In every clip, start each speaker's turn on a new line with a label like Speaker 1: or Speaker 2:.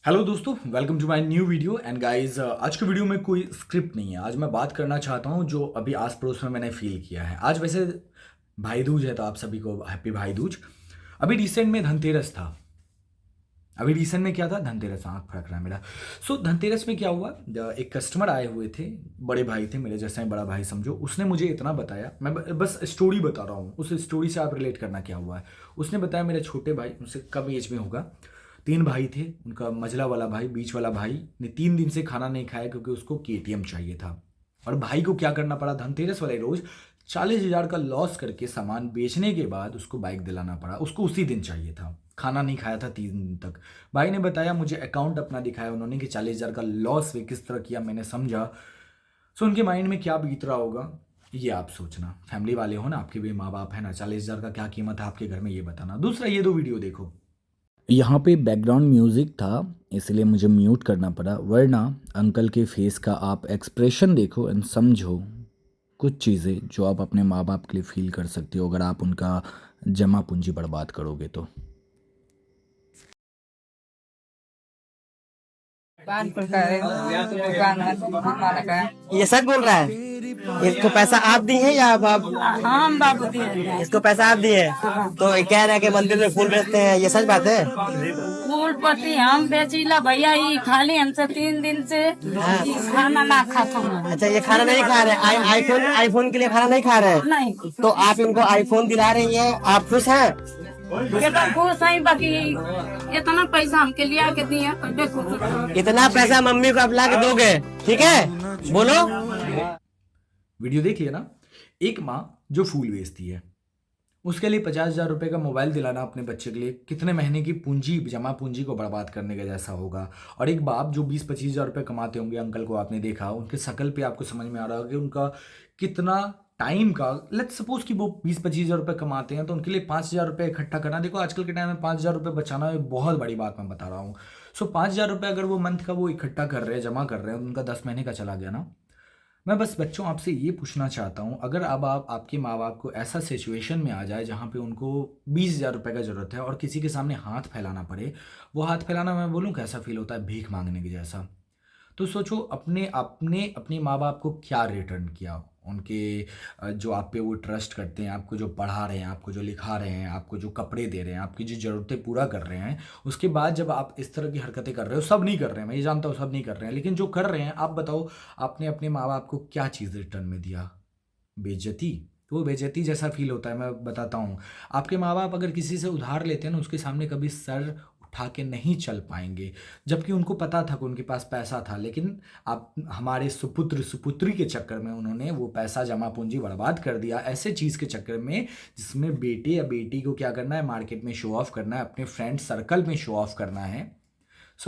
Speaker 1: Hello दोस्तों, welcome to my new video and guys, आज के वीडियो में कोई स्क्रिप्ट नहीं है। आज मैं बात करना चाहता हूँ जो अभी आस पड़ोस में मैंने फील किया है। आज वैसे भाई दूज है तो आप सभी को हैप्पी भाई दूज। अभी रिसेंट में धनतेरस था। अभी रिसेंट में क्या था? धनतेरस। आँख फड़क रहा है मेरा। धनतेरस में क्या हुआ, एक कस्टमर आए हुए थे। बड़े भाई थे, मेरे जैसे बड़ा भाई समझो। उसने मुझे इतना बताया, मैं बस स्टोरी बता रहा हूँ, उस स्टोरी से आप रिलेट करना क्या हुआ है। उसने बताया मेरे छोटे भाई, उनसे कम एज में होगा, तीन भाई थे। उनका मझला वाला भाई, बीच वाला भाई ने 3 दिन से खाना नहीं खाया क्योंकि उसको केटीएम चाहिए था। और भाई को क्या करना पड़ा, धनतेरस वाले रोज 40,000 का लॉस करके सामान बेचने के बाद उसको बाइक दिलाना पड़ा। उसको उसी दिन चाहिए था, खाना नहीं खाया था 3 दिन तक। भाई ने बताया, मुझे अकाउंट अपना दिखाया उन्होंने कि 40,000 का लॉस वे किस तरह किया, मैंने समझा। उनके माइंड में क्या बीत रहा होगा, ये आप सोचना। फैमिली वाले हो ना, आपके भी माँ बाप है ना, 40,000 का क्या कीमत है आपके घर में, ये बताना। दूसरा, ये दो वीडियो देखो। यहाँ पे बैकग्राउंड म्यूजिक था, इसलिए मुझे म्यूट करना पड़ा, वरना अंकल के फेस का आप एक्सप्रेशन देखो एंड समझो कुछ चीज़ें जो आप अपने माँ बाप के लिए फील कर सकते हो अगर आप उनका जमा पूंजी बर्बाद करोगे तो।
Speaker 2: कानपुर का है, दुकान है, हमारा का है।
Speaker 3: ये सच बोल रहा है। इसको पैसा आप दी है या आप
Speaker 2: हाँ, हम बाबू दिए
Speaker 3: इसको पैसा आप दिए हैं? तो ये कह रहे हैं कि मंदिर में फूल बेचते हैं, ये सच बात है?
Speaker 2: फूल पत्ती हम बेचीला भैया, ये खाली हमसे 3 दिन से खाना ना खाता हूँ।
Speaker 3: अच्छा, ये खाना नहीं खा रहे, आईफोन के लिए खाना नहीं खा रहे?
Speaker 2: नहीं,
Speaker 3: तो आप इनको आईफोन दिला रही हैं, आप खुश हैं?
Speaker 2: ये तो खुश है, बाकी इतना पैसा हमके लिया के दिए,
Speaker 3: इतना पैसा मम्मी को आप ला के दोगे? ठीक है, बोलो।
Speaker 1: वीडियो देख लिया ना। एक माँ जो फूल बेचती है, उसके लिए 50,000 रुपये का मोबाइल दिलाना अपने बच्चे के लिए कितने महीने की पूंजी, जमा पूंजी को बर्बाद करने के जैसा होगा। और एक बाप जो 20-25,000 रुपये कमाते होंगे, अंकल को आपने देखा, उनके शकल पे आपको समझ में आ रहा होगा कि उनका कितना टाइम का, लेट्स सपोज कि वो 20-25,000 रुपये कमाते हैं तो उनके लिए 5,000 रुपये इकट्ठा करना, देखो आजकल के टाइम में 5,000 रुपये बचाना एक बहुत बड़ी बात मैं बता रहा हूँ। 5,000 रुपये अगर वो मंथ का वो इकट्ठा कर रहे हैं, जमा कर रहे हैं, उनका 10 महीने का चला गया ना। मैं बस बच्चों आपसे ये पूछना चाहता हूँ, अगर अब आप आपके माँ बाप को ऐसा सिचुएशन में आ जाए जहाँ पे उनको 20,000 रुपये का ज़रूरत है और किसी के सामने हाथ फैलाना पड़े, वो हाथ फैलाना मैं बोलूँ कैसा फील होता है, भीख मांगने के जैसा। तो सोचो, अपने अपने अपने माँ बाप को क्या रिटर्न किया उनके, जो आप पे वो ट्रस्ट करते हैं, आपको जो पढ़ा रहे हैं, आपको जो लिखा रहे हैं, आपको जो कपड़े दे रहे हैं, आपकी जो ज़रूरतें पूरा कर रहे हैं। उसके बाद जब आप इस तरह की हरकतें कर रहे हो, सब नहीं कर रहे हैं, मैं ये जानता हूँ सब नहीं कर रहे हैं, लेकिन जो कर रहे हैं, आप बताओ आपने अपने माँ बाप को क्या चीज़ रिटर्न में दिया? बेइज्जती। तो वो बेइज्जती जैसा फील होता है, मैं बताता हूँ। आपके माँ बाप अगर किसी से उधार लेते हैं ना, उसके सामने कभी सर उठा के नहीं चल पाएंगे, जबकि उनको पता था कि उनके पास पैसा था, लेकिन आप हमारे सुपुत्र सुपुत्री के चक्कर में उन्होंने वो पैसा, जमा पूंजी बर्बाद कर दिया ऐसे चीज़ के चक्कर में जिसमें बेटे या बेटी को क्या करना है, मार्केट में शो ऑफ करना है, अपने फ्रेंड सर्कल में शो ऑफ करना है।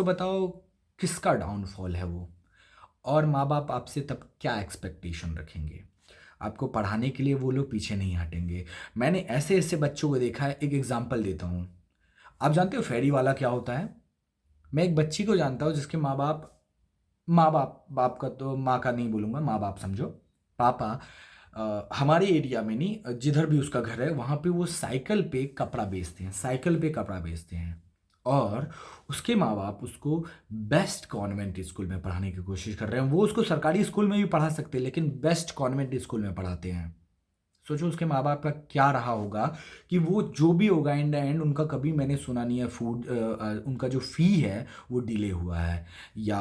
Speaker 1: बताओ किसका डाउनफॉल है वो? और माँ बाप आपसे तब क्या एक्सपेक्टेशन रखेंगे? आपको पढ़ाने के लिए वो लोग पीछे नहीं हटेंगे। मैंने ऐसे ऐसे बच्चों को देखा है, एक एग्जांपल देता हूँ। आप जानते हो फेरी वाला क्या होता है? मैं एक बच्ची को जानता हूँ जिसके माँ बाप, बाप का तो माँ का नहीं बोलूँगा, माँ बाप समझो, पापा, हमारे एरिया में नहीं, जिधर भी उसका घर है वहाँ पे वो साइकिल पे कपड़ा बेचते हैं, साइकिल पे कपड़ा बेचते हैं। और उसके माँ बाप उसको बेस्ट कॉन्वेंट स्कूल में पढ़ाने की कोशिश कर रहे हैं। वो उसको सरकारी स्कूल में भी पढ़ा सकते हैं, लेकिन बेस्ट कॉन्वेंट स्कूल में पढ़ाते हैं। सोचो उसके माँ बाप का क्या रहा होगा, कि वो जो भी होगा इन द एंड, उनका कभी मैंने सुना नहीं है फूड, उनका जो फ़ी है वो डिले हुआ है या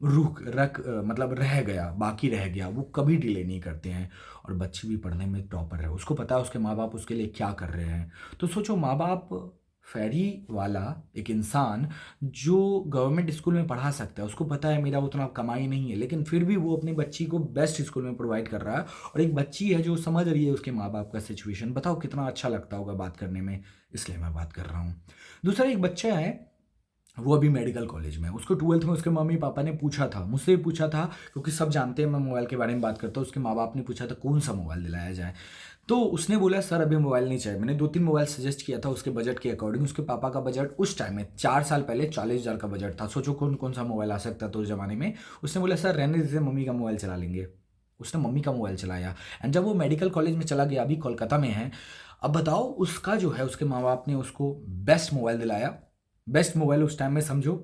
Speaker 1: मतलब रह गया, बाकी रह गया, वो कभी डिले नहीं करते हैं। और बच्चे भी पढ़ने में टॉपर है, उसको पता है उसके माँ बाप उसके लिए क्या कर रहे हैं। तो सोचो, माँ बाप, फेरी वाला एक इंसान जो गवर्नमेंट स्कूल में पढ़ा सकता है, उसको पता है मेरा उतना कमाई नहीं है, लेकिन फिर भी वो अपनी बच्ची को बेस्ट स्कूल में प्रोवाइड कर रहा है। और एक बच्ची है जो समझ रही है उसके माँ बाप का सिचुएशन। बताओ कितना अच्छा लगता होगा बात करने में, इसलिए मैं बात कर रहा हूँ। दूसरा, एक बच्चा है, वो अभी मेडिकल कॉलेज में है। उसको 12th में उसके मम्मी पापा ने पूछा था, मुझसे भी पूछा था, क्योंकि सब जानते हैं मैं मोबाइल के बारे में बात करता हूँ। उसके माँ बाप ने पूछा था कौन सा मोबाइल दिलाया जाए, तो उसने बोला सर अभी मोबाइल नहीं चाहिए। मैंने 2-3 मोबाइल सजेस्ट किया था उसके बजट के अकॉर्डिंग। उसके पापा का बजट उस टाइम में 4 साल पहले 40,000 का बजट था। सोचो कौन कौन सा मोबाइल आ सकता था उस ज़माने में। उसने बोला सर रहने दीजिए, मम्मी का मोबाइल चला लेंगे। उसने मम्मी का मोबाइल चलाया। एंड जब वो मेडिकल कॉलेज में चला गया, अभी कोलकाता में है, अब बताओ उसका जो है, उसके माँ बाप ने उसको बेस्ट मोबाइल दिलाया। बेस्ट मोबाइल उस टाइम में समझो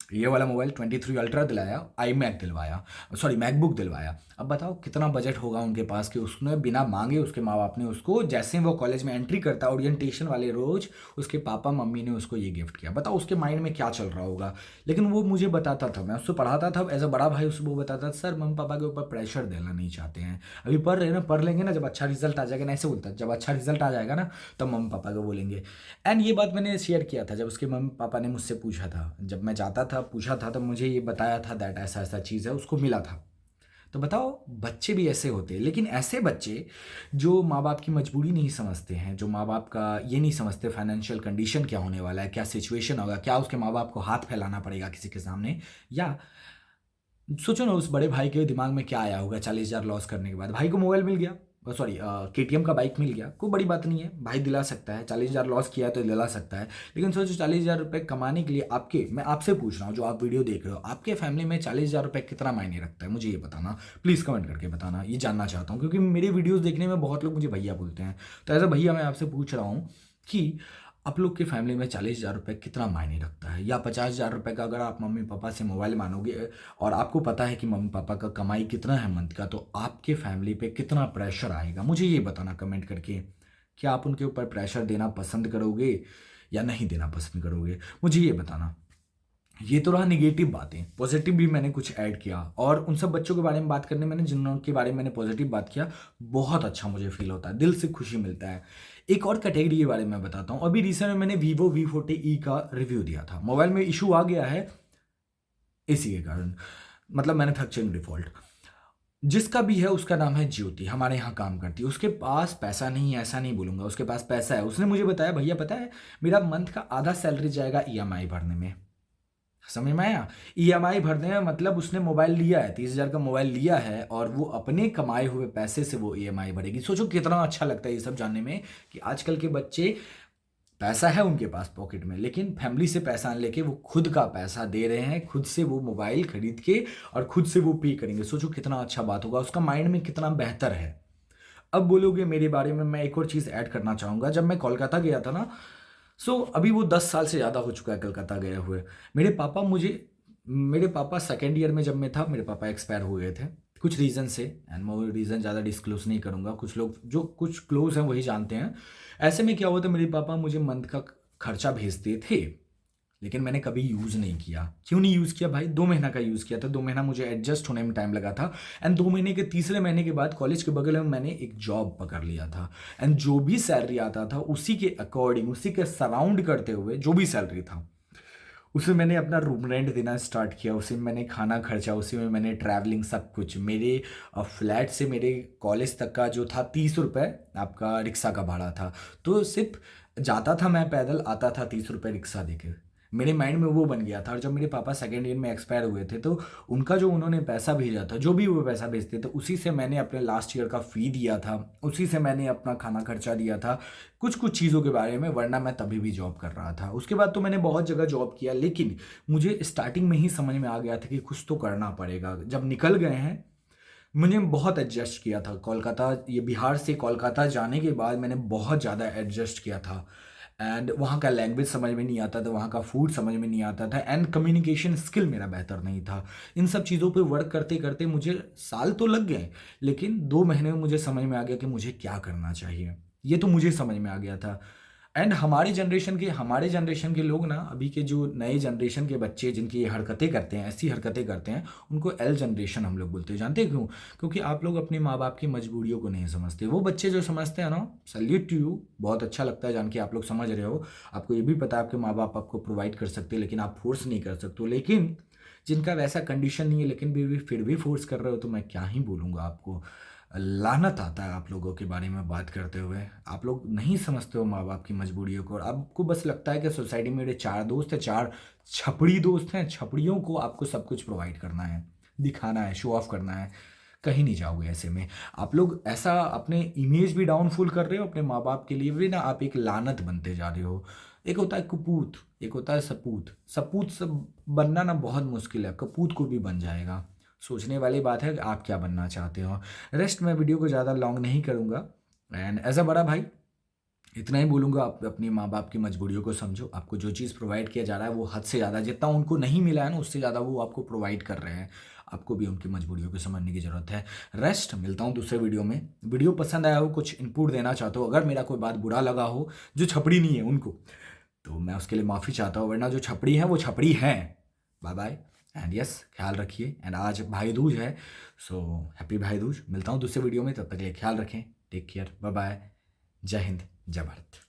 Speaker 1: ये वाला मोबाइल 23 अल्ट्रा दिलाया, iMac दिलवाया, सॉरी मैकबुक दिलवाया। अब बताओ कितना बजट होगा उनके पास कि उसने बिना मांगे उसके माँ बाप ने उसको, जैसे ही वो कॉलेज में एंट्री करता ओरिएंटेशन वाले रोज, उसके पापा मम्मी ने उसको ये गिफ्ट किया। बताओ उसके माइंड में क्या चल रहा होगा। लेकिन वो मुझे बताता था, मैं उसको पढ़ाता था एज अ बड़ा भाई, उसको वो बताता था सर मम्मी पापा के ऊपर प्रेशर देना नहीं चाहते हैं, अभी पढ़ रहे हैं ना, पढ़ लेंगे ना, जब अच्छा रिजल्ट आ जाएगा ना, ऐसे बोलता जब अच्छा रिजल्ट आ जाएगा ना तब मम्मी पापा को बोलेंगे। एंड ये बात मैंने शेयर किया था जब उसके मम्मी पापा ने मुझसे पूछा था, जब मैं जाता था पूछा था तो मुझे ये बताया था दैट ऐसा ऐसा चीज़ है, उसको मिला था। तो बताओ बच्चे भी ऐसे होते हैं, लेकिन ऐसे बच्चे जो माँ बाप की मजबूरी नहीं समझते हैं, जो माँ बाप का ये नहीं समझते फाइनेंशियल कंडीशन क्या होने वाला है, क्या सिचुएशन होगा, क्या उसके माँ बाप को हाथ फैलाना पड़ेगा किसी के सामने, या सोचो ना उस बड़े भाई के दिमाग में क्या आया होगा 40,000 लॉस करने के बाद। भाई को मोबाइल मिल गया, सॉरी KTM का बाइक मिल गया, कोई बड़ी बात नहीं है, भाई दिला सकता है, 40,000 लॉस किया है तो दिला सकता है। लेकिन सोचो 40,000 रुपये कमाने के लिए आपके, मैं आपसे पूछ रहा हूँ जो आप वीडियो देख रहे हो, आपके फैमिली में 40,000 रुपये कितना मायने रखता है, मुझे ये बताना प्लीज़, कमेंट करके बताना, ये जानना चाहता हूँ क्योंकि मेरे वीडियोज़ देखने में बहुत लोग मुझे भैया बोलते हैं। तो एज अ भैया मैं आपसे पूछ रहा हूँ कि आप लोग की फैमिली में 40,000 रुपये कितना मायने रखता है, या 50,000 रुपये का अगर आप मम्मी पापा से मोबाइल मांगोगे और आपको पता है कि मम्मी पापा का कमाई कितना है मंथ का, तो आपके फैमिली पे कितना प्रेशर आएगा, मुझे ये बताना कमेंट करके। क्या आप उनके ऊपर प्रेशर देना पसंद करोगे या नहीं देना पसंद करोगे, मुझे ये बताना। ये तो रहा निगेटिव बातें, पॉजिटिव भी मैंने कुछ ऐड किया, और उन सब बच्चों के बारे में बात करने मैंने जिन के बारे में मैंने पॉजिटिव बात किया, बहुत अच्छा मुझे फील होता है, दिल से खुशी मिलता है। एक और कैटेगरी के बारे में बताता हूँ। अभी रिसेंट में मैंने Vivo V40e का रिव्यू दिया था, मोबाइल में इशू आ गया है इसी के कारण, मतलब मैन्युफैक्चरिंग डिफॉल्ट। जिसका भी है उसका नाम है ज्योति, हमारे यहाँ काम करती है। उसके पास पैसा नहीं है ऐसा नहीं बोलूँगा, उसके पास पैसा है। उसने मुझे बताया भैया पता है मेरा मंथ का आधा सैलरी जाएगा EMI भरने में। समझ में आया? EMI भरने में मतलब उसने मोबाइल लिया है, 30,000 का मोबाइल लिया है और वो अपने कमाए हुए पैसे से वो EMI भरेगी। सोचो कितना अच्छा लगता है ये सब जानने में कि आजकल के बच्चे, पैसा है उनके पास पॉकेट में, लेकिन फैमिली से पैसा लेके वो खुद का पैसा दे रहे हैं, खुद से वो मोबाइल खरीद के और खुद से वो पे करेंगे। सोचो कितना अच्छा बात होगा, उसका माइंड में कितना बेहतर है। अब बोलोगे मेरे बारे में, मैं एक और चीज़ ऐड करना चाहूँगा। जब मैं कोलकाता गया था ना, अभी वो 10 साल से ज़्यादा हो चुका है कलकत्ता गए हुए। मेरे पापा सेकेंड ईयर में जब मैं था, मेरे पापा एक्सपायर हो गए थे कुछ रीज़न से, एंड मैं वो रीज़न ज़्यादा डिस्क्लोज नहीं करूँगा, कुछ लोग जो कुछ क्लोज हैं वही जानते हैं। ऐसे में क्या हुआ था, मेरे पापा मुझे मंथ का खर्चा भेजते थे, लेकिन मैंने कभी यूज़ नहीं किया। क्यों नहीं यूज़ किया भाई? 2 महीना का यूज़ किया था, 2 महीना मुझे एडजस्ट होने में टाइम लगा था। एंड 2 महीने के तीसरे महीने के बाद कॉलेज के बगल में मैंने एक जॉब पकड़ लिया था, एंड जो भी सैलरी आता था उसी के अकॉर्डिंग, उसी के सराउंड करते हुए जो भी सैलरी था उसमें मैंने अपना रूम रेंट देना स्टार्ट किया, उसी में मैंने खाना खर्चा, उसी में मैंने ट्रैवलिंग, सब कुछ। मेरे फ्लैट से मेरे कॉलेज तक का जो था 30 रुपये आपका रिक्शा का भाड़ा था, तो सिर्फ जाता था मैं पैदल, आता था 30 रुपये रिक्शा देके। मेरे माइंड में वो बन गया था। और जब मेरे पापा सेकेंड ईयर में एक्सपायर हुए थे तो उनका जो उन्होंने पैसा भेजा था, जो भी वो पैसा भेजते थे, उसी से मैंने अपने लास्ट ईयर का फ़ी दिया था, उसी से मैंने अपना खाना खर्चा दिया था, कुछ कुछ चीज़ों के बारे में, वरना मैं तभी भी जॉब कर रहा था। उसके बाद तो मैंने बहुत जगह जॉब किया, लेकिन मुझे स्टार्टिंग में ही समझ में आ गया था कि कुछ तो करना पड़ेगा। जब निकल गए हैं, मैंने बहुत एडजस्ट किया था। कोलकाता, ये बिहार से कोलकाता जाने के बाद मैंने बहुत ज़्यादा एडजस्ट किया था। एंड वहाँ का लैंग्वेज समझ में नहीं आता था, वहाँ का फूड समझ में नहीं आता था, एंड कम्युनिकेशन स्किल मेरा बेहतर नहीं था। इन सब चीज़ों पे वर्क करते करते मुझे साल तो लग गए, लेकिन 2 महीने में मुझे समझ में आ गया कि मुझे क्या करना चाहिए। ये तो मुझे समझ में आ गया था। एंड हमारे जनरेशन के लोग ना, अभी के जो नए जनरेशन के बच्चे जिनकी ये हरकतें करते हैं, ऐसी हरकतें करते हैं, उनको एल जनरेशन हम लोग बोलते हैं। जानते हैं क्यों? क्योंकि आप लोग अपने माँ बाप की मजबूरियों को नहीं समझते। वो बच्चे जो समझते हैं ना, सल्यूट टू यू, बहुत अच्छा लगता है जान के आप लोग समझ रहे हो। आपको ये भी पता है आपके माँ बाप आपको प्रोवाइड कर सकते, लेकिन आप फोर्स नहीं कर सकते। लेकिन जिनका वैसा कंडीशन नहीं है, लेकिन भी फिर भी फोर्स कर रहे हो, तो मैं क्या ही बोलूँगा आपको। लानत आता है आप लोगों के बारे में बात करते हुए। आप लोग नहीं समझते हो माँ बाप की मजबूरियों को, और आपको बस लगता है कि सोसाइटी में मेरे 4 दोस्त हैं, 4 छपड़ी दोस्त हैं, छपड़ियों को आपको सब कुछ प्रोवाइड करना है, दिखाना है, शो ऑफ करना है। कहीं नहीं जाओगे ऐसे में। आप लोग ऐसा अपने इमेज भी डाउनफॉल कर रहे हो, अपने माँ बाप के लिए भी ना आप एक लानत बनते जा रहे हो। एक होता है कपूत, एक होता है सपूत। सपूत सब बनना ना बहुत मुश्किल है, कपूत को भी बन जाएगा। सोचने वाली बात है कि आप क्या बनना चाहते हो। रेस्ट मैं वीडियो को ज़्यादा लॉन्ग नहीं करूँगा। एंड एज अ बड़ा भाई, इतना ही बोलूँगा, आप अपनी माँ बाप की मजबूरियों को समझो। आपको जो चीज़ प्रोवाइड किया जा रहा है वो हद से ज़्यादा, जितना उनको नहीं मिला है ना उससे ज़्यादा वो आपको प्रोवाइड कर रहे हैं। आपको भी उनकी मजबूरियों को समझने की ज़रूरत है। रेस्ट, मिलता हूँ दूसरे वीडियो में। वीडियो पसंद आया हो, कुछ इनपुट देना चाहते हो, अगर मेरा कोई बात बुरा लगा हो जो छपड़ी नहीं है उनको, तो मैं उसके लिए माफ़ी चाहता हूँ, वरना जो छपड़ी हैं वो छपड़ी हैं। बाय बाय एंड यस, ख्याल रखिए। एंड आज भाई दूज है, सो हैप्पी भाई दूज। मिलता हूँ दूसरे वीडियो में, तब तक के लिए ख्याल रखें। Take care, bye bye. जय हिंद, जय भारत।